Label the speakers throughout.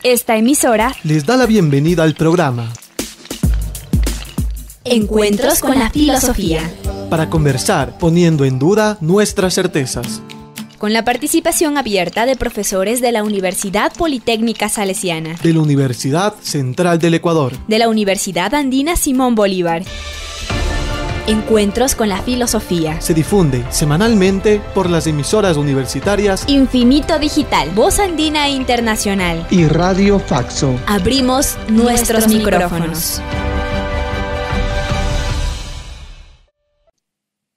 Speaker 1: Esta emisora
Speaker 2: les da la bienvenida al programa
Speaker 1: Encuentros con la Filosofía,
Speaker 2: para conversar poniendo en duda nuestras certezas,
Speaker 1: con la participación abierta de profesores de la Universidad Politécnica Salesiana,
Speaker 2: de la Universidad Central del Ecuador,
Speaker 1: de la Universidad Andina Simón Bolívar. Encuentros con la Filosofía
Speaker 2: se difunde semanalmente por las emisoras universitarias
Speaker 1: Infinito Digital, Voz Andina Internacional
Speaker 3: y Radio Faxo.
Speaker 1: Abrimos nuestros micrófonos.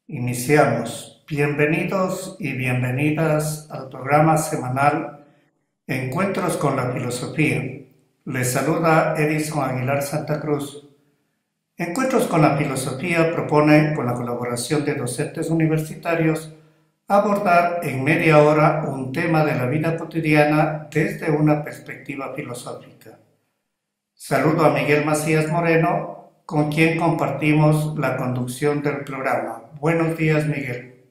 Speaker 4: Iniciamos. Bienvenidos y bienvenidas al programa semanal Encuentros con la Filosofía. Les saluda Edison Aguilar Santa Cruz. Encuentros con la Filosofía propone, con la colaboración de docentes universitarios, abordar en media hora un tema de la vida cotidiana desde una perspectiva filosófica. Saludo a Miguel Macías Moreno, con quien compartimos la conducción del programa. Buenos días, Miguel.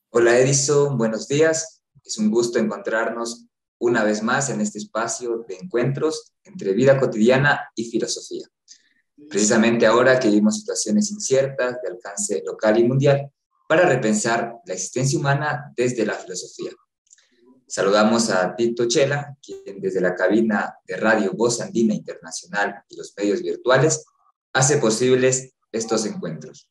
Speaker 5: Hola, Edison. Buenos días. Es un gusto encontrarnos una vez más en este espacio de encuentros entre vida cotidiana y filosofía. Precisamente ahora que vivimos situaciones inciertas de alcance local y mundial, para repensar la existencia humana desde la filosofía. Saludamos a Tito Chela, quien desde la cabina de Radio Voz Andina Internacional y los medios virtuales hace posibles estos encuentros.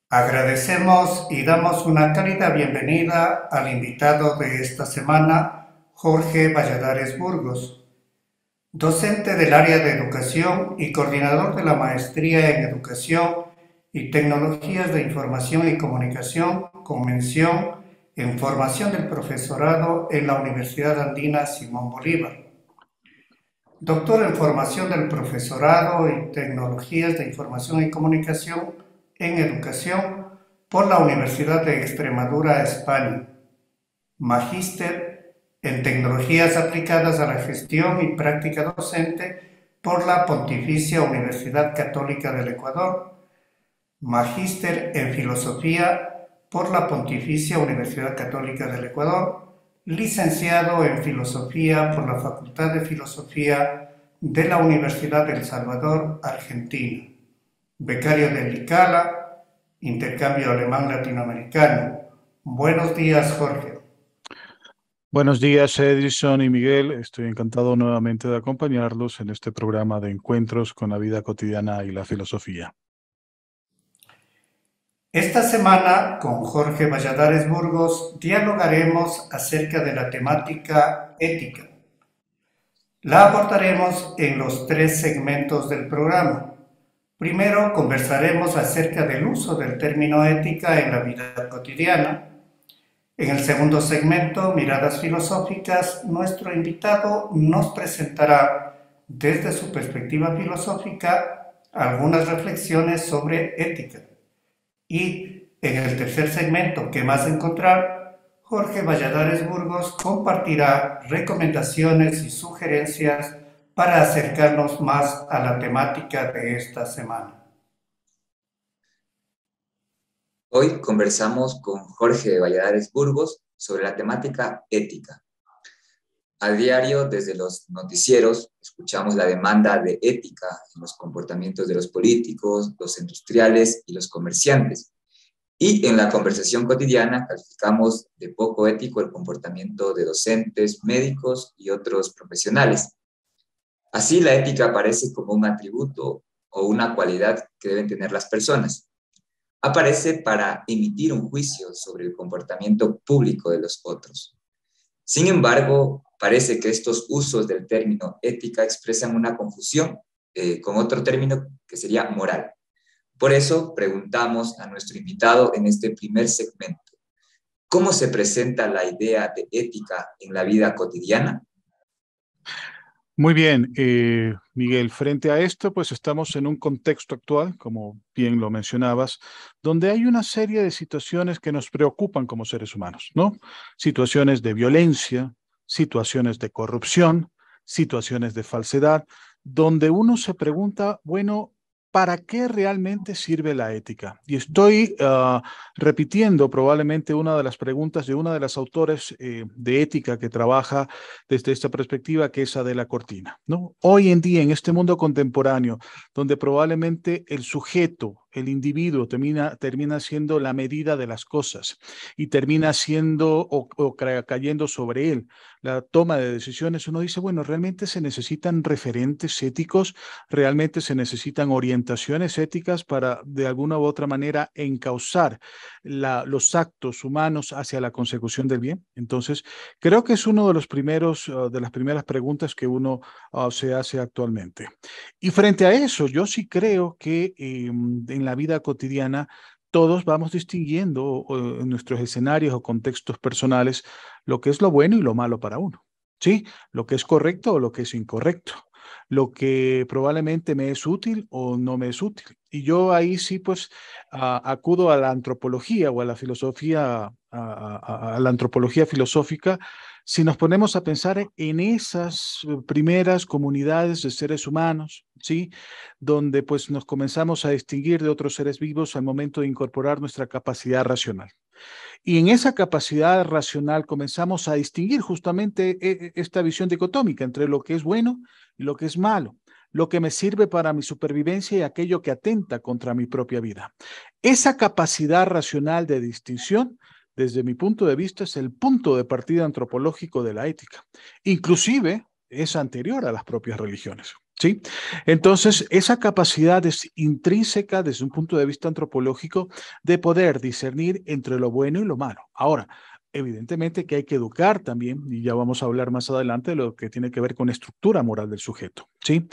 Speaker 4: Agradecemos y damos una cálida bienvenida al invitado de esta semana, Jorge Valladares Burgos, docente del área de educación y coordinador de la maestría en educación y tecnologías de información y comunicación con mención en formación del profesorado en la Universidad Andina Simón Bolívar. Doctor en formación del profesorado y tecnologías de información y comunicación en educación por la Universidad de Extremadura, España. Magíster en Tecnologías aplicadas a la gestión y práctica docente por la Pontificia Universidad Católica del Ecuador. Magíster en Filosofía por la Pontificia Universidad Católica del Ecuador. Licenciado en Filosofía por la Facultad de Filosofía de la Universidad del Salvador, Argentina. Becario del ICALA, Intercambio Alemán Latinoamericano. Buenos días, Jorge.
Speaker 6: Buenos días, Edison y Miguel. Estoy encantado nuevamente de acompañarlos en este programa de encuentros con la vida cotidiana y la filosofía.
Speaker 4: Esta semana, con Jorge Valladares Burgos, dialogaremos acerca de la temática ética. La abordaremos en los 3 segmentos del programa. Primero, conversaremos acerca del uso del término ética en la vida cotidiana. En el segundo segmento, Miradas Filosóficas, nuestro invitado nos presentará, desde su perspectiva filosófica, algunas reflexiones sobre ética. Y en el tercer segmento, ¿Qué más encontrar?, Jorge Valladares Burgos compartirá recomendaciones y sugerencias para acercarnos más a la temática de esta semana.
Speaker 5: Hoy conversamos con Jorge Valladares Burgos sobre la temática ética. A diario, desde los noticieros, escuchamos la demanda de ética en los comportamientos de los políticos, los industriales y los comerciantes. Y en la conversación cotidiana calificamos de poco ético el comportamiento de docentes, médicos y otros profesionales. Así, la ética aparece como un atributo o una cualidad que deben tener las personas. Aparece para emitir un juicio sobre el comportamiento público de los otros. Sin embargo, parece que estos usos del término ética expresan una confusión con otro término que sería moral. Por eso preguntamos a nuestro invitado en este primer segmento, ¿cómo se presenta la idea de ética en la vida cotidiana?
Speaker 6: Muy bien, Miguel, frente a esto, pues estamos en un contexto actual, como bien lo mencionabas, donde hay una serie de situaciones que nos preocupan como seres humanos, ¿no? Situaciones de violencia, situaciones de corrupción, situaciones de falsedad, donde uno se pregunta, bueno, ¿para qué realmente sirve la ética? Y estoy repitiendo probablemente una de las preguntas de una de las autores de ética que trabaja desde esta perspectiva, que es Adela Cortina, ¿no? Hoy en día, en este mundo contemporáneo, donde probablemente el sujeto, el individuo, termina siendo la medida de las cosas y termina siendo cayendo sobre él la toma de decisiones, uno dice, bueno, realmente se necesitan referentes éticos, realmente se necesitan orientaciones éticas para de alguna u otra manera encauzar los actos humanos hacia la consecución del bien. Entonces, creo que es uno de los primeros, de las primeras preguntas que uno se hace actualmente. Y frente a eso, yo sí creo que en la vida cotidiana todos vamos distinguiendo en nuestros escenarios o contextos personales lo que es lo bueno y lo malo para uno, ¿sí? Lo que es correcto o lo que es incorrecto, lo que probablemente me es útil o no me es útil. Y yo ahí sí, pues, acudo a la antropología o a la filosofía, a la antropología filosófica, si nos ponemos a pensar en esas primeras comunidades de seres humanos, ¿sí? Donde pues nos comenzamos a distinguir de otros seres vivos al momento de incorporar nuestra capacidad racional. Y en esa capacidad racional comenzamos a distinguir justamente esta visión dicotómica entre lo que es bueno y lo que es malo, lo que me sirve para mi supervivencia y aquello que atenta contra mi propia vida. Esa capacidad racional de distinción, desde mi punto de vista, es el punto de partida antropológico de la ética. Inclusive es anterior a las propias religiones. ¿Sí? Entonces, esa capacidad es intrínseca desde un punto de vista antropológico de poder discernir entre lo bueno y lo malo. Ahora, evidentemente que hay que educar también, y ya vamos a hablar más adelante de lo que tiene que ver con estructura moral del sujeto, ¿sí?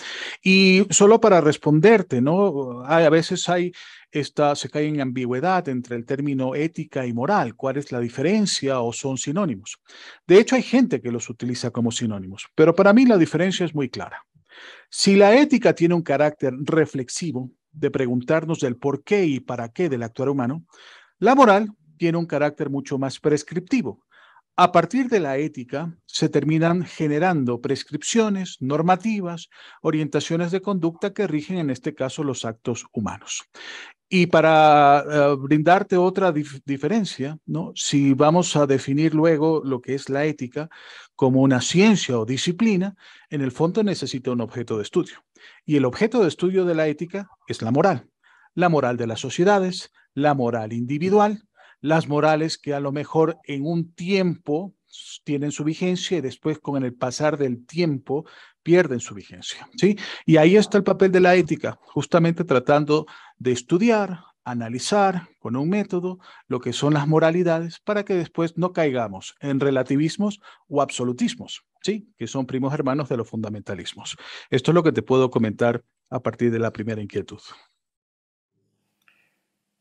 Speaker 6: Y solo para responderte, ¿no? A veces se cae en ambigüedad entre el término ética y moral. ¿Cuál es la diferencia o son sinónimos? De hecho, hay gente que los utiliza como sinónimos, pero para mí la diferencia es muy clara. Si la ética tiene un carácter reflexivo de preguntarnos del por qué y para qué del actuar humano, la moral tiene un carácter mucho más prescriptivo. A partir de la ética se terminan generando prescripciones, normativas, orientaciones de conducta que rigen en este caso los actos humanos. Y para brindarte otra diferencia, ¿no? Si vamos a definir luego lo que es la ética como una ciencia o disciplina, en el fondo necesita un objeto de estudio. Y el objeto de estudio de la ética es la moral de las sociedades, la moral individual, las morales que a lo mejor en un tiempo tienen su vigencia y después con el pasar del tiempo pierden su vigencia, ¿sí? Y ahí está el papel de la ética, justamente tratando de estudiar, analizar con un método lo que son las moralidades para que después no caigamos en relativismos o absolutismos, ¿sí? Que son primos hermanos de los fundamentalismos. Esto es lo que te puedo comentar a partir de la primera inquietud.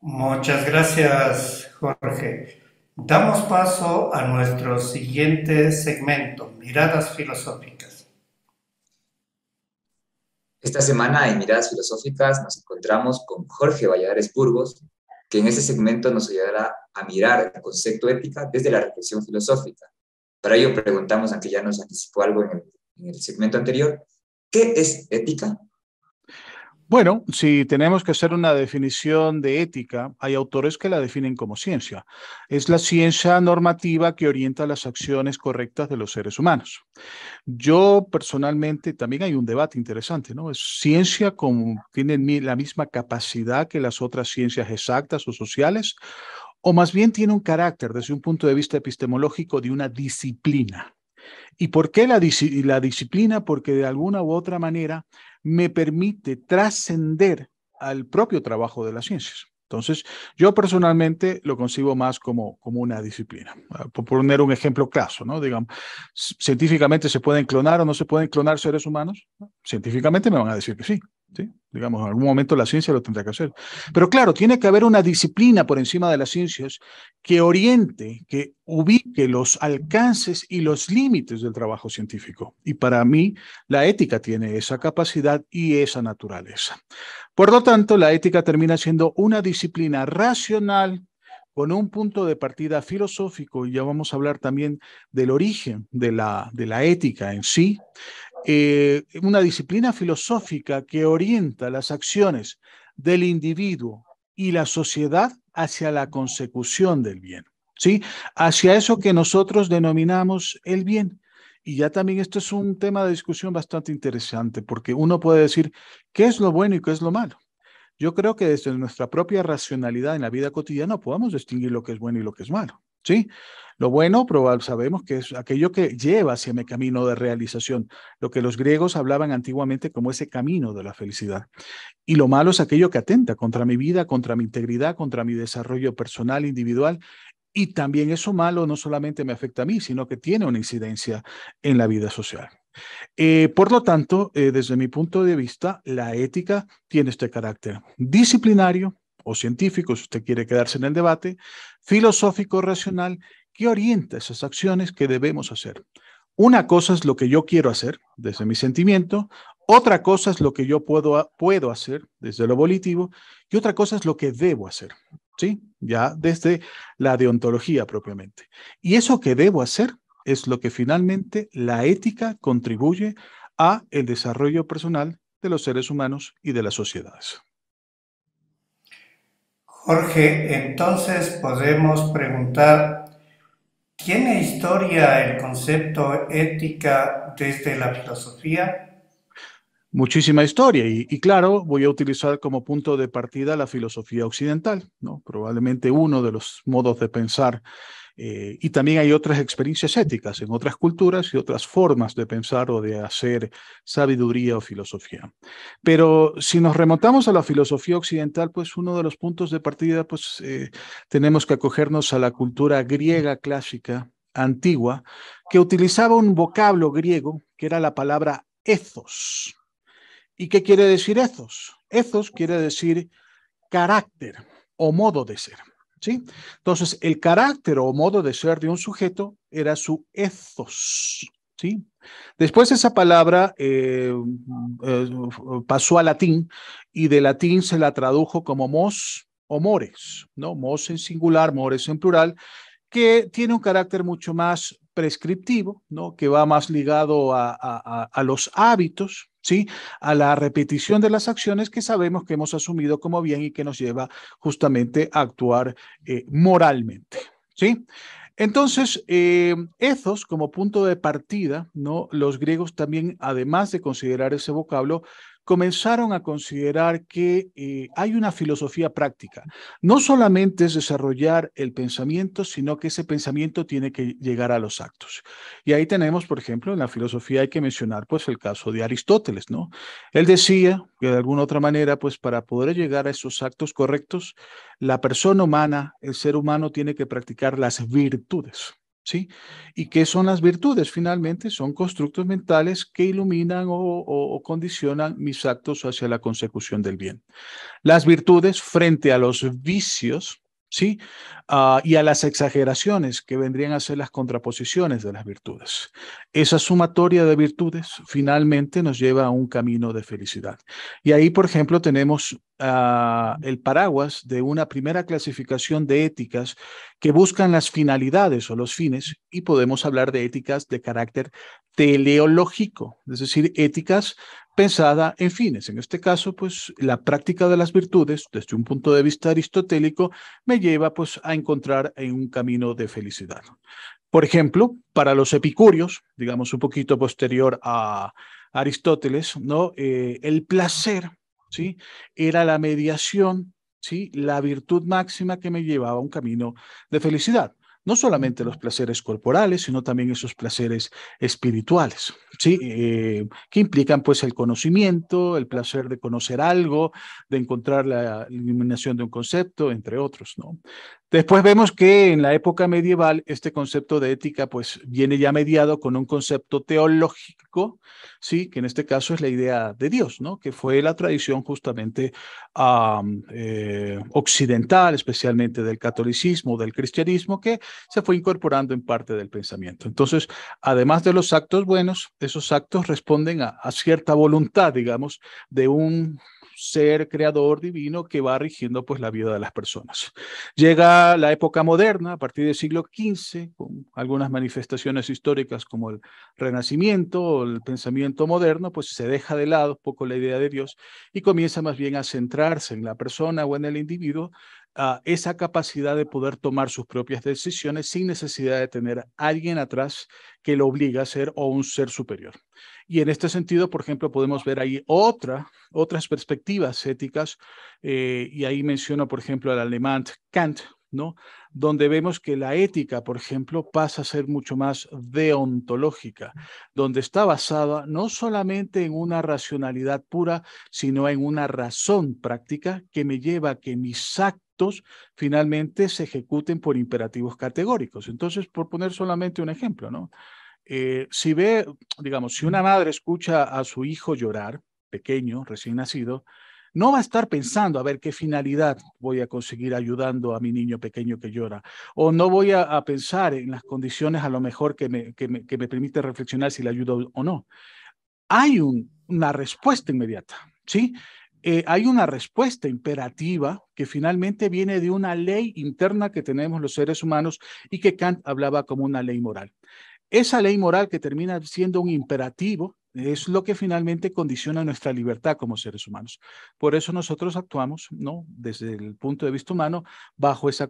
Speaker 4: Muchas gracias, Jorge. Damos paso a nuestro siguiente segmento, Miradas Filosóficas.
Speaker 5: Esta semana en Miradas Filosóficas nos encontramos con Jorge Valladares Burgos, que en este segmento nos ayudará a mirar el concepto ética desde la reflexión filosófica. Para ello preguntamos, aunque ya nos anticipó algo en el segmento anterior, ¿qué es ética?
Speaker 6: Bueno, si tenemos que hacer una definición de ética, hay autores que la definen como ciencia. Es la ciencia normativa que orienta las acciones correctas de los seres humanos. Yo personalmente, también hay un debate interesante, ¿no? ¿Es ciencia como tiene la misma capacidad que las otras ciencias exactas o sociales? ¿O más bien tiene un carácter desde un punto de vista epistemológico de una disciplina? ¿Y por qué la disciplina? Porque de alguna u otra manera me permite trascender al propio trabajo de las ciencias. Entonces, yo personalmente lo concibo más como una disciplina. Por poner un ejemplo claro, ¿no? Digamos, científicamente se pueden clonar o no se pueden clonar seres humanos. Científicamente me van a decir que sí. ¿Sí? Digamos, en algún momento la ciencia lo tendrá que hacer. Pero claro, tiene que haber una disciplina por encima de las ciencias que oriente, que ubique los alcances y los límites del trabajo científico. Y para mí, la ética tiene esa capacidad y esa naturaleza. Por lo tanto, la ética termina siendo una disciplina racional con un punto de partida filosófico, y ya vamos a hablar también del origen de la ética en sí, una disciplina filosófica que orienta las acciones del individuo y la sociedad hacia la consecución del bien, ¿sí? Hacia eso que nosotros denominamos el bien. Y ya también esto es un tema de discusión bastante interesante, porque uno puede decir qué es lo bueno y qué es lo malo. Yo creo que desde nuestra propia racionalidad en la vida cotidiana podemos distinguir lo que es bueno y lo que es malo, ¿sí? Lo bueno, probablemente sabemos que es aquello que lleva hacia mi camino de realización, lo que los griegos hablaban antiguamente como ese camino de la felicidad. Y lo malo es aquello que atenta contra mi vida, contra mi integridad, contra mi desarrollo personal, individual. Y también eso malo no solamente me afecta a mí, sino que tiene una incidencia en la vida social. Por lo tanto, desde mi punto de vista, la ética tiene este carácter disciplinario o científico, si usted quiere quedarse en el debate, filosófico, racional, que orienta esas acciones que debemos hacer. Una cosa es lo que yo quiero hacer desde mi sentimiento, otra cosa es lo que yo puedo hacer desde lo volitivo y otra cosa es lo que debo hacer, ¿sí? Ya desde la deontología propiamente. Y eso que debo hacer es lo que finalmente la ética contribuye a el desarrollo personal de los seres humanos y de las sociedades.
Speaker 4: Jorge, entonces podemos preguntar, ¿tiene historia el concepto ética desde la filosofía?
Speaker 6: Muchísima historia y claro, voy a utilizar como punto de partida la filosofía occidental, ¿no? Probablemente uno de los modos de pensar y también hay otras experiencias éticas en otras culturas y otras formas de pensar o de hacer sabiduría o filosofía. Pero si nos remontamos a la filosofía occidental, pues uno de los puntos de partida, pues tenemos que acogernos a la cultura griega clásica antigua, que utilizaba un vocablo griego que era la palabra ethos. ¿Y qué quiere decir ethos? Ethos quiere decir carácter o modo de ser, ¿sí? Entonces, el carácter o modo de ser de un sujeto era su ethos, ¿sí? Después esa palabra pasó a latín y de latín se la tradujo como mos o mores, ¿no? Mos en singular, mores en plural, que tiene un carácter mucho más prescriptivo, ¿no? Que va más ligado a los hábitos, ¿sí? A la repetición de las acciones que sabemos que hemos asumido como bien y que nos lleva justamente a actuar moralmente, ¿sí? Entonces, ethos como punto de partida, ¿no? Los griegos también, además de considerar ese vocablo, comenzaron a considerar que hay una filosofía práctica. No solamente es desarrollar el pensamiento, sino que ese pensamiento tiene que llegar a los actos. Y ahí tenemos, por ejemplo, en la filosofía hay que mencionar pues el caso de Aristóteles, ¿no? Él decía que de alguna otra manera, pues para poder llegar a esos actos correctos, la persona humana, el ser humano tiene que practicar las virtudes. ¿Sí? ¿Y qué son las virtudes? Finalmente son constructos mentales que iluminan o condicionan mis actos hacia la consecución del bien. Las virtudes frente a los vicios, ¿sí? Y a las exageraciones que vendrían a ser las contraposiciones de las virtudes. Esa sumatoria de virtudes finalmente nos lleva a un camino de felicidad. Y ahí, por ejemplo, tenemos el paraguas de una primera clasificación de éticas que buscan las finalidades o los fines y podemos hablar de éticas de carácter teleológico, es decir, éticas pensada en fines. En este caso, pues la práctica de las virtudes, desde un punto de vista aristotélico, me lleva pues a encontrar en un camino de felicidad. Por ejemplo, para los epicúreos, digamos un poquito posterior a Aristóteles, ¿no? El placer, ¿sí? Era la mediación, ¿sí? La virtud máxima que me llevaba a un camino de felicidad. No solamente los placeres corporales, sino también esos placeres espirituales, ¿sí? Que implican pues el conocimiento, el placer de conocer algo, de encontrar la iluminación de un concepto, entre otros, ¿no? Después vemos que en la época medieval este concepto de ética pues viene ya mediado con un concepto teológico, ¿sí? Que en este caso es la idea de Dios, ¿no? Que fue la tradición justamente occidental, especialmente del catolicismo, del cristianismo, que se fue incorporando en parte del pensamiento. Entonces, además de los actos buenos, esos actos responden a cierta voluntad, digamos, de un ser creador divino que va rigiendo pues la vida de las personas. Llega la época moderna, a partir del siglo XV, con algunas manifestaciones históricas como el Renacimiento o el pensamiento moderno, pues se deja de lado un poco la idea de Dios y comienza más bien a centrarse en la persona o en el individuo, esa capacidad de poder tomar sus propias decisiones sin necesidad de tener a alguien atrás que lo obliga a ser o un ser superior. Y en este sentido, por ejemplo, podemos ver ahí otras perspectivas éticas, y ahí menciono, por ejemplo, al alemán Kant, ¿no? Donde vemos que la ética, por ejemplo, pasa a ser mucho más deontológica, donde está basada no solamente en una racionalidad pura, sino en una razón práctica que me lleva a que mis actos finalmente se ejecuten por imperativos categóricos. Entonces, por poner solamente un ejemplo, ¿no? Si ve, digamos, si una madre escucha a su hijo llorar, pequeño, recién nacido, no va a estar pensando a ver qué finalidad voy a conseguir ayudando a mi niño pequeño que llora, o no voy a pensar en las condiciones a lo mejor que me permite reflexionar si le ayudo o no. Hay una respuesta inmediata, ¿sí? Hay una respuesta imperativa que finalmente viene de una ley interna que tenemos los seres humanos y que Kant hablaba como una ley moral. Esa ley moral que termina siendo un imperativo es lo que finalmente condiciona nuestra libertad como seres humanos. Por eso nosotros actuamos, ¿no? Desde el punto de vista humano, bajo esa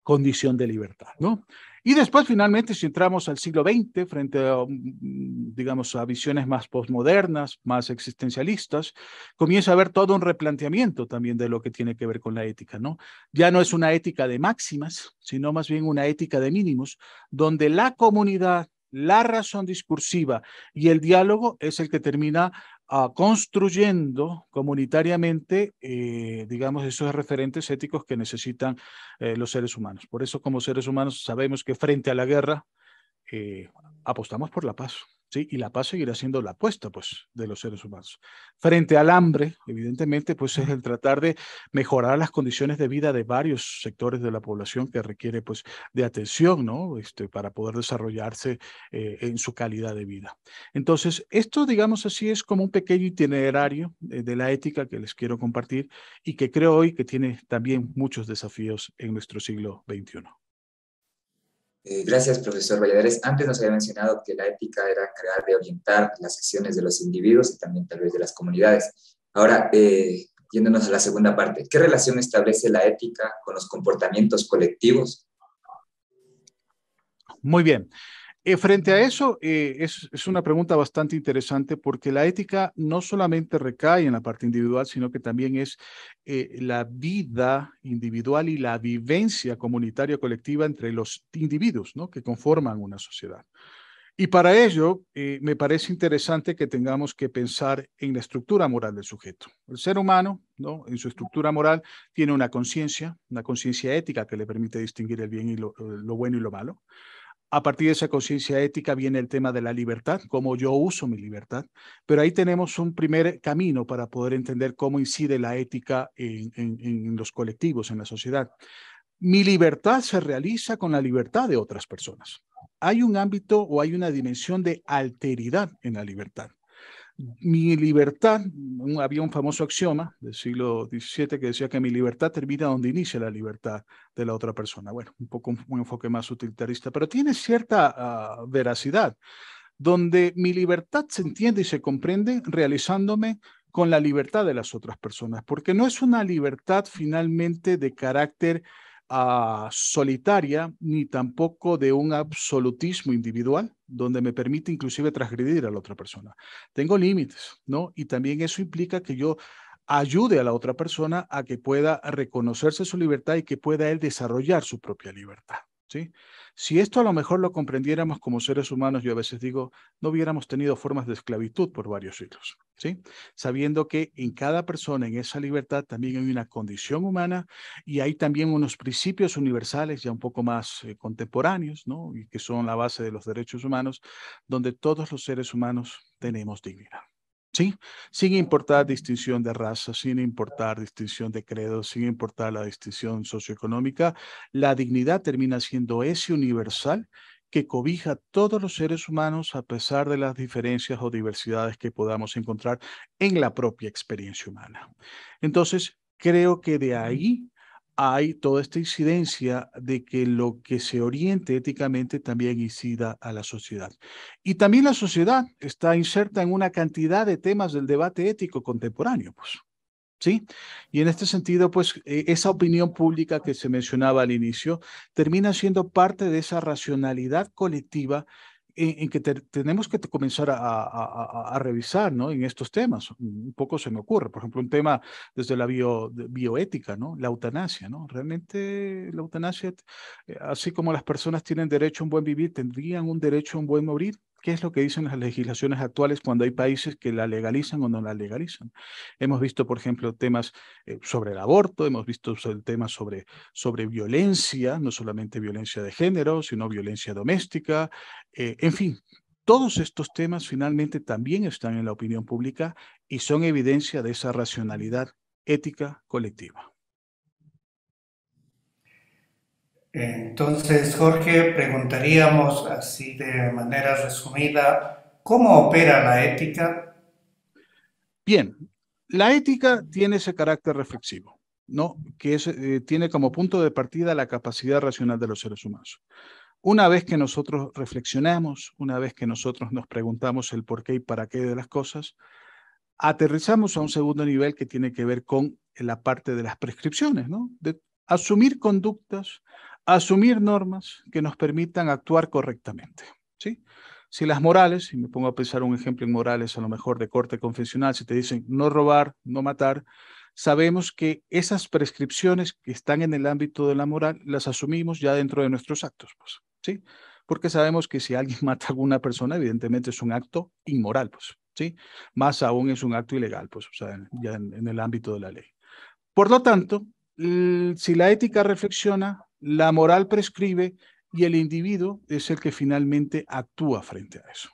Speaker 6: condición de libertad, ¿no? Y después, finalmente, si entramos al siglo XX, frente a, digamos, a visiones más postmodernas, más existencialistas, comienza a haber todo un replanteamiento también de lo que tiene que ver con la ética, ¿no? Ya no es una ética de máximas, sino más bien una ética de mínimos, donde la comunidad, la razón discursiva y el diálogo es el que termina construyendo comunitariamente, digamos, esos referentes éticos que necesitan los seres humanos. Por eso, como seres humanos, sabemos que frente a la guerra apostamos por la paz, ¿sí? Y la paz seguirá siendo la apuesta, pues, de los seres humanos. Frente al hambre, evidentemente, pues, es el tratar de mejorar las condiciones de vida de varios sectores de la población que requiere, pues, de atención, ¿no? Para poder desarrollarse en su calidad de vida. Entonces, esto, digamos así, es como un pequeño itinerario de la ética que les quiero compartir y que creo hoy que tiene también muchos desafíos en nuestro siglo XXI.
Speaker 5: Gracias, profesor Valladares. Antes nos había mencionado que la ética era encargada de orientar las acciones de los individuos y también tal vez de las comunidades. Ahora, yéndonos a la segunda parte, ¿qué relación establece la ética con los comportamientos colectivos?
Speaker 6: Muy bien. Frente a eso, es una pregunta bastante interesante porque la ética no solamente recae en la parte individual, sino que también es la vida individual y la vivencia comunitaria colectiva entre los individuos, ¿no? Que conforman una sociedad. Y para ello, me parece interesante que tengamos que pensar en la estructura moral del sujeto. El ser humano, ¿no? En su estructura moral, tiene una conciencia ética que le permite distinguir el bien y lo bueno y lo malo. A partir de esa conciencia ética viene el tema de la libertad, cómo yo uso mi libertad, pero ahí tenemos un primer camino para poder entender cómo incide la ética en los colectivos, en la sociedad. Mi libertad se realiza con la libertad de otras personas. Hay un ámbito o hay una dimensión de alteridad en la libertad. Mi libertad, había un famoso axioma del siglo XVII que decía que mi libertad termina donde inicia la libertad de la otra persona. Bueno, un poco un enfoque más utilitarista, pero tiene cierta veracidad, donde mi libertad se entiende y se comprende realizándome con la libertad de las otras personas, porque no es una libertad finalmente de carácter solitaria, ni tampoco de un absolutismo individual, donde me permite inclusive transgredir a la otra persona. Tengo límites, ¿no? Y también eso implica que yo ayude a la otra persona a que pueda reconocerse su libertad y que pueda él desarrollar su propia libertad, ¿sí? Si esto a lo mejor lo comprendiéramos como seres humanos, yo a veces digo, no hubiéramos tenido formas de esclavitud por varios siglos, ¿sí? Sabiendo que en cada persona, en esa libertad, también hay una condición humana y hay también unos principios universales ya un poco más contemporáneos, ¿no? Y que son la base de los derechos humanos, donde todos los seres humanos tenemos dignidad. ¿Sí? Sin importar distinción de raza, sin importar distinción de credo, sin importar la distinción socioeconómica, la dignidad termina siendo ese universal que cobija a todos los seres humanos a pesar de las diferencias o diversidades que podamos encontrar en la propia experiencia humana. Entonces, creo que de ahí hay toda esta incidencia de que lo que se oriente éticamente también incida a la sociedad. Y también la sociedad está inserta en una cantidad de temas del debate ético contemporáneo, pues. ¿Sí? Y en este sentido, pues, esa opinión pública que se mencionaba al inicio termina siendo parte de esa racionalidad colectiva en que tenemos que comenzar a revisar, ¿no? En estos temas. Un poco se me ocurre, por ejemplo, un tema desde la bioética, ¿no? La eutanasia, ¿no? Realmente la eutanasia, así como las personas tienen derecho a un buen vivir, tendrían un derecho a un buen morir. ¿Qué es lo que dicen las legislaciones actuales cuando hay países que la legalizan o no la legalizan? Hemos visto, por ejemplo, temas sobre el aborto, hemos visto temas sobre violencia, no solamente violencia de género, sino violencia doméstica, en fin. Todos estos temas finalmente también están en la opinión pública y son evidencia de esa racionalidad ética colectiva.
Speaker 4: Entonces, Jorge, preguntaríamos así de manera resumida, ¿cómo opera la ética?
Speaker 6: Bien, la ética tiene ese carácter reflexivo, ¿no? Que tiene como punto de partida la capacidad racional de los seres humanos. Una vez que nosotros reflexionamos, una vez que nosotros nos preguntamos el por qué y para qué de las cosas, aterrizamos a un segundo nivel que tiene que ver con la parte de las prescripciones, ¿no? De asumir conductas, asumir normas que nos permitan actuar correctamente, ¿sí? Si las morales, y me pongo a pensar un ejemplo en morales a lo mejor de corte confesional, si te dicen no robar, no matar, sabemos que esas prescripciones que están en el ámbito de la moral las asumimos ya dentro de nuestros actos, pues, ¿sí? Porque sabemos que si alguien mata a alguna persona, evidentemente es un acto inmoral, pues, ¿sí? Más aún es un acto ilegal, pues, o sea, ya en el ámbito de la ley. Por lo tanto, si la ética reflexiona, la moral prescribe y el individuo es el que finalmente actúa frente a eso.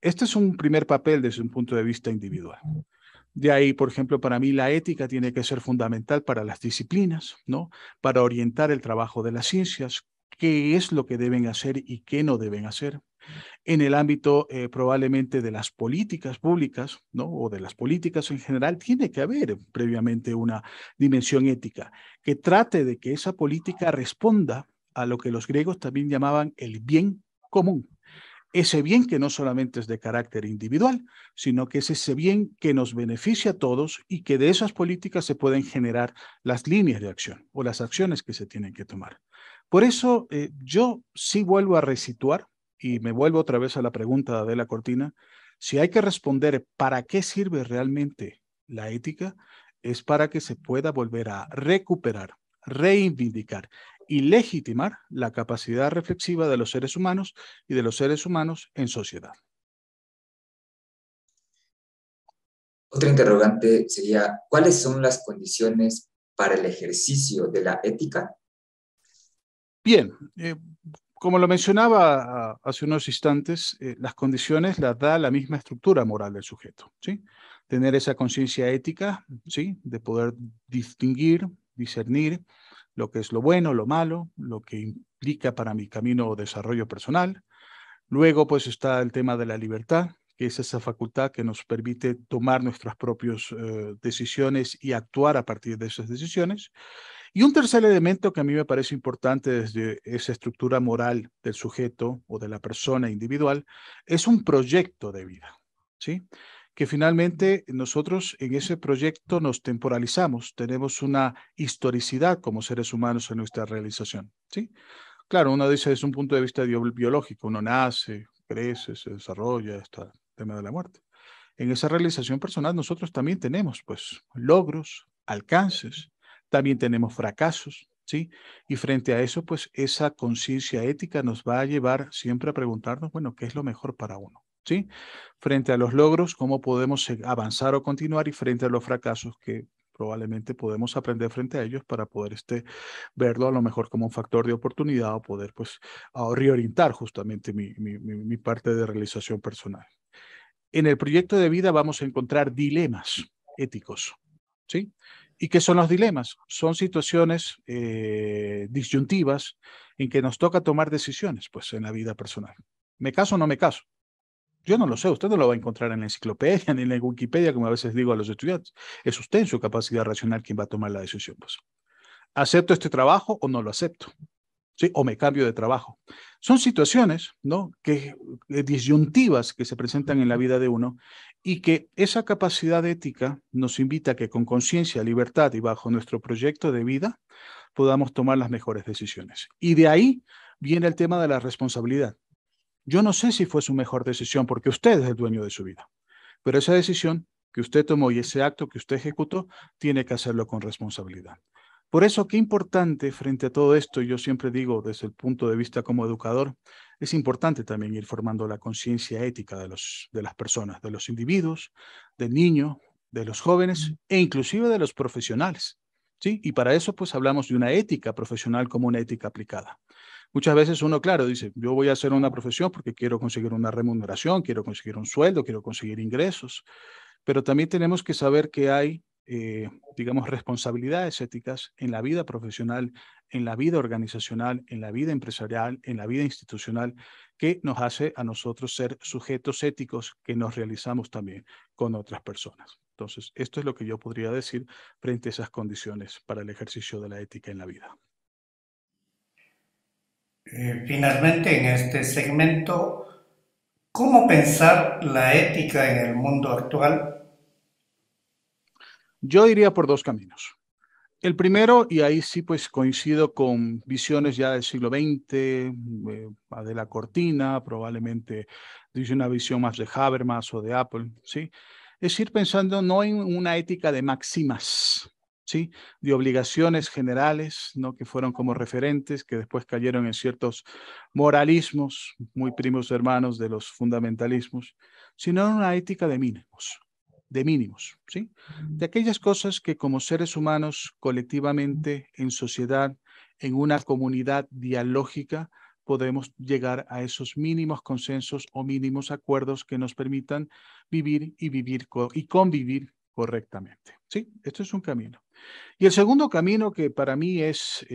Speaker 6: Este es un primer papel desde un punto de vista individual. De ahí, por ejemplo, para mí la ética tiene que ser fundamental para las disciplinas, ¿no? Para orientar el trabajo de las ciencias, qué es lo que deben hacer y qué no deben hacer. En el ámbito probablemente de las políticas públicas, ¿no? O de las políticas en general, tiene que haber previamente una dimensión ética que trate de que esa política responda a lo que los griegos también llamaban el bien común. Ese bien que no solamente es de carácter individual, sino que es ese bien que nos beneficia a todos y que de esas políticas se pueden generar las líneas de acción o las acciones que se tienen que tomar. Por eso yo sí vuelvo a resituar y me vuelvo otra vez a la pregunta de Adela Cortina. Si hay que responder para qué sirve realmente la ética, es para que se pueda volver a recuperar, reivindicar y legitimar la capacidad reflexiva de los seres humanos y de los seres humanos en sociedad.
Speaker 5: Otra interrogante sería, ¿cuáles son las condiciones para el ejercicio de la ética?
Speaker 6: Bien, como lo mencionaba hace unos instantes, las condiciones las da la misma estructura moral del sujeto, ¿sí? Tener esa conciencia ética, ¿sí? De poder distinguir, discernir lo que es lo bueno, lo malo, lo que implica para mi camino o desarrollo personal. Luego, pues está el tema de la libertad, que es esa facultad que nos permite tomar nuestras propias decisiones y actuar a partir de esas decisiones. Y un tercer elemento que a mí me parece importante desde esa estructura moral del sujeto o de la persona individual es un proyecto de vida, ¿sí? Que finalmente nosotros en ese proyecto nos temporalizamos, tenemos una historicidad como seres humanos en nuestra realización, ¿sí? Claro, uno dice desde un punto de vista biológico, uno nace, crece, se desarrolla, está el tema de la muerte. En esa realización personal nosotros también tenemos pues logros, alcances, también tenemos fracasos, ¿sí? Y frente a eso pues esa conciencia ética nos va a llevar siempre a preguntarnos, bueno, ¿qué es lo mejor para uno? ¿Sí? Frente a los logros, ¿cómo podemos avanzar o continuar? Y frente a los fracasos que probablemente podemos aprender frente a ellos para poder verlo a lo mejor como un factor de oportunidad o poder pues reorientar justamente mi parte de realización personal. En el proyecto de vida vamos a encontrar dilemas éticos, ¿sí? ¿Y qué son los dilemas? Son situaciones disyuntivas en que nos toca tomar decisiones, pues, en la vida personal. ¿Me caso o no me caso? Yo no lo sé, usted no lo va a encontrar en la enciclopedia ni en la Wikipedia, como a veces digo a los estudiantes. Es usted en su capacidad racional quien va a tomar la decisión, pues. ¿Acepto este trabajo o no lo acepto? ¿Sí? O me cambio de trabajo. Son situaciones, ¿no?, disyuntivas que se presentan en la vida de uno y que esa capacidad ética nos invita a que con conciencia, libertad y bajo nuestro proyecto de vida podamos tomar las mejores decisiones. Y de ahí viene el tema de la responsabilidad. Yo no sé si fue su mejor decisión porque usted es el dueño de su vida, pero esa decisión que usted tomó y ese acto que usted ejecutó tiene que hacerlo con responsabilidad. Por eso, qué importante frente a todo esto, yo siempre digo desde el punto de vista como educador, es importante también ir formando la conciencia ética de las personas, de los individuos, del niño, de los jóvenes e inclusive de los profesionales. ¿Sí? Y para eso pues hablamos de una ética profesional como una ética aplicada. Muchas veces uno, claro, dice, yo voy a hacer una profesión porque quiero conseguir una remuneración, quiero conseguir un sueldo, quiero conseguir ingresos, pero también tenemos que saber que hay digamos, responsabilidades éticas en la vida profesional, en la vida organizacional, en la vida empresarial, en la vida institucional, que nos hace a nosotros ser sujetos éticos que nos realizamos también con otras personas. Entonces, esto es lo que yo podría decir frente a esas condiciones para el ejercicio de la ética en la vida.
Speaker 4: Finalmente, en este segmento, ¿cómo pensar la ética en el mundo actual?
Speaker 6: Yo iría por dos caminos. El primero, y ahí sí pues coincido con visiones ya del siglo XX, de la Cortina, probablemente dice una visión más de Habermas o de Apple, ¿sí? Es ir pensando no en una ética de máximas, ¿sí? De obligaciones generales, ¿no?, que fueron como referentes, que después cayeron en ciertos moralismos, muy primos hermanos de los fundamentalismos, sino en una ética de mínimos, ¿sí? De aquellas cosas que como seres humanos, colectivamente, en sociedad, en una comunidad dialógica, podemos llegar a esos mínimos consensos o mínimos acuerdos que nos permitan vivir y convivir correctamente, ¿sí? Esto es un camino. Y el segundo camino que para mí es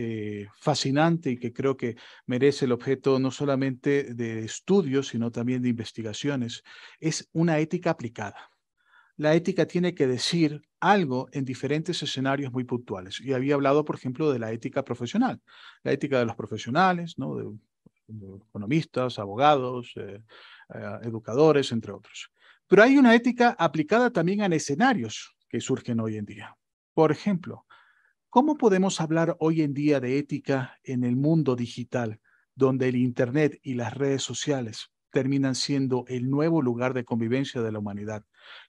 Speaker 6: fascinante y que creo que merece el objeto no solamente de estudios, sino también de investigaciones, es una ética aplicada. La ética tiene que decir algo en diferentes escenarios muy puntuales. Y había hablado, por ejemplo, de la ética profesional, la ética de los profesionales, ¿no?, de economistas, abogados, educadores, entre otros. Pero hay una ética aplicada también en escenarios que surgen hoy en día. Por ejemplo, ¿cómo podemos hablar hoy en día de ética en el mundo digital, donde el Internet y las redes sociales terminan siendo el nuevo lugar de convivencia de la humanidad?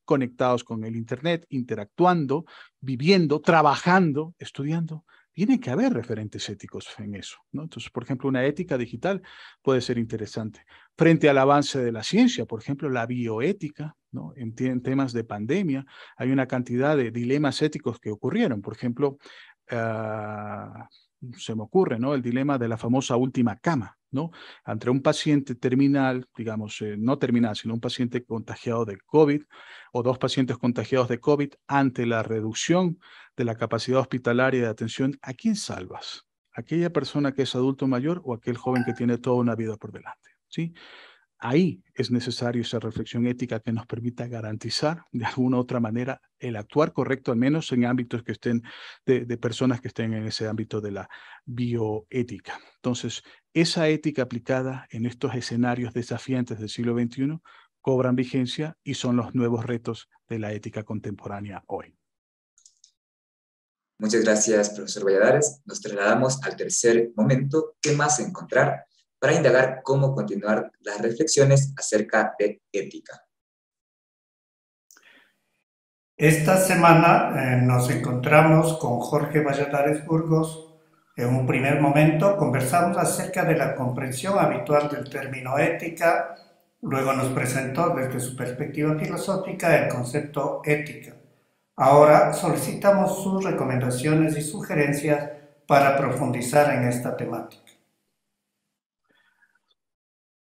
Speaker 6: Conectados con el Internet, interactuando, viviendo, trabajando, estudiando. Tiene que haber referentes éticos en eso, ¿no? Entonces, por ejemplo, una ética digital puede ser interesante. Frente al avance de la ciencia, por ejemplo, la bioética, ¿no? En temas de pandemia, hay una cantidad de dilemas éticos que ocurrieron. Por ejemplo, se me ocurre, ¿no?, el dilema de la famosa última cama, ¿no? Entre un paciente terminal, digamos, no terminal, sino un paciente contagiado de COVID o dos pacientes contagiados de COVID, ante la reducción de la capacidad hospitalaria de atención, ¿a quién salvas? ¿Aquella persona que es adulto mayor o aquel joven que tiene toda una vida por delante? ¿Sí? Ahí es necesario esa reflexión ética que nos permita garantizar de alguna u otra manera el actuar correcto, al menos en ámbitos que estén de personas que estén en ese ámbito de la bioética. Entonces, esa ética aplicada en estos escenarios desafiantes del siglo XXI cobran vigencia y son los nuevos retos de la ética contemporánea hoy.
Speaker 5: Muchas gracias, profesor Valladares. Nos trasladamos al tercer momento, ¿qué más encontrar?, para indagar cómo continuar las reflexiones acerca de ética.
Speaker 4: Esta semana nos encontramos con Jorge Valladares Burgos. En un primer momento conversamos acerca de la comprensión habitual del término ética. Luego nos presentó desde su perspectiva filosófica el concepto ética. Ahora solicitamos sus recomendaciones y sugerencias para profundizar en esta temática.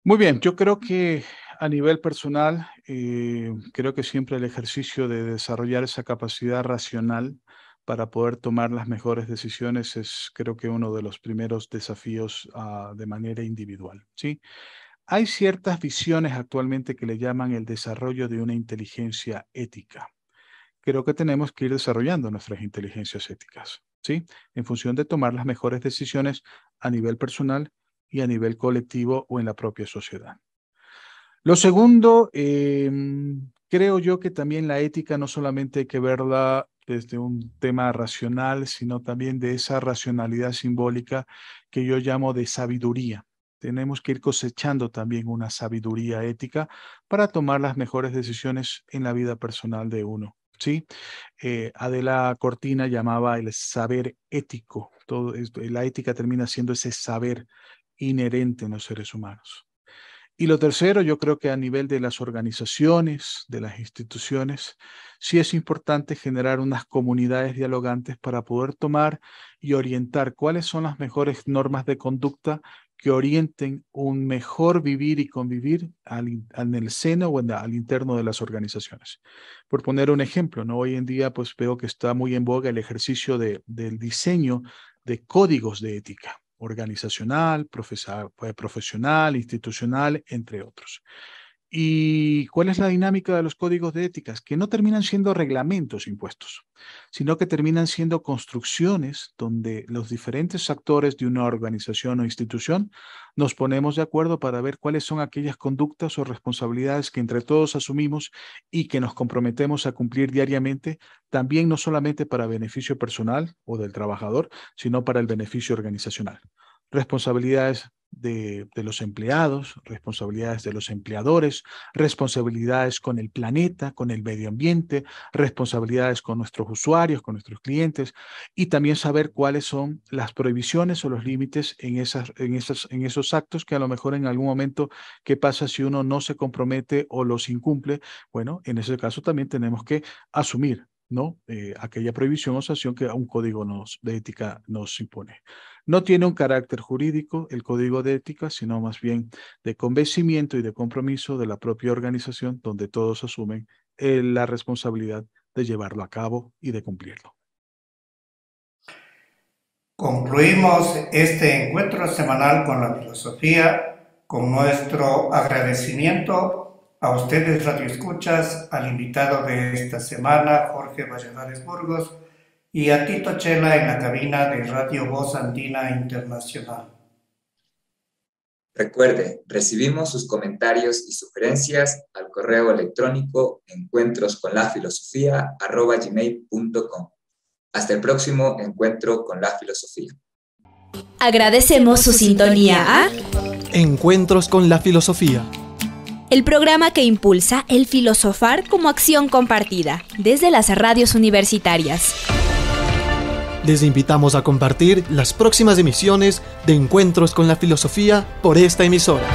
Speaker 6: Muy bien, yo creo que a nivel personal, creo que siempre el ejercicio de desarrollar esa capacidad racional para poder tomar las mejores decisiones es, creo que, uno de los primeros desafíos de manera individual, ¿sí? Hay ciertas visiones actualmente que le llaman el desarrollo de una inteligencia ética. Creo que tenemos que ir desarrollando nuestras inteligencias éticas, ¿sí? En función de tomar las mejores decisiones a nivel personal y a nivel colectivo o en la propia sociedad. Lo segundo, creo yo que también la ética no solamente hay que verla desde un tema racional, sino también de esa racionalidad simbólica que yo llamo de sabiduría. Tenemos que ir cosechando también una sabiduría ética para tomar las mejores decisiones en la vida personal de uno, ¿sí? Adela Cortina llamaba el saber ético. La ética termina siendo ese saber inherente en los seres humanos. Y lo tercero, yo creo que a nivel de las organizaciones, de las instituciones, sí es importante generar unas comunidades dialogantes para poder tomar y orientar cuáles son las mejores normas de conducta que orienten un mejor vivir y convivir en el seno o al interno de las organizaciones. Por poner un ejemplo, ¿no? Hoy en día pues veo que está muy en boga el ejercicio del diseño de códigos de ética organizacional, profesional, institucional, entre otros. ¿Y cuál es la dinámica de los códigos de éticas? Que no terminan siendo reglamentos impuestos, sino que terminan siendo construcciones donde los diferentes actores de una organización o institución nos ponemos de acuerdo para ver cuáles son aquellas conductas o responsabilidades que entre todos asumimos y que nos comprometemos a cumplir diariamente, también no solamente para beneficio personal o del trabajador, sino para el beneficio organizacional. Responsabilidades de los empleados, responsabilidades de los empleadores, responsabilidades con el planeta, con el medio ambiente, responsabilidades con nuestros usuarios, con nuestros clientes, y también saber cuáles son las prohibiciones o los límites en esos actos que a lo mejor en algún momento, ¿qué pasa si uno no se compromete o los incumple? Bueno, en ese caso también tenemos que asumir, ¿no? Aquella prohibición o sanción que un código de ética nos impone. No tiene un carácter jurídico el código de ética, sino más bien de convencimiento y de compromiso de la propia organización, donde todos asumen la responsabilidad de llevarlo a cabo y de cumplirlo.
Speaker 4: Concluimos este encuentro semanal con la filosofía, con nuestro agradecimiento a ustedes radioescuchas, al invitado de esta semana, Jorge Valladares Burgos, y a Tito Chela en la cabina de Radio Voz Andina Internacional.
Speaker 5: Recuerde, recibimos sus comentarios y sugerencias al correo electrónico encuentrosconlafilosofía@gmail.com. Hasta el próximo encuentro con la filosofía.
Speaker 1: Agradecemos su sintonía a
Speaker 2: Encuentros con la Filosofía,
Speaker 1: el programa que impulsa el filosofar como acción compartida desde las radios universitarias.
Speaker 2: les invitamos a compartir las próximas emisiones de Encuentros con la Filosofía por esta emisora.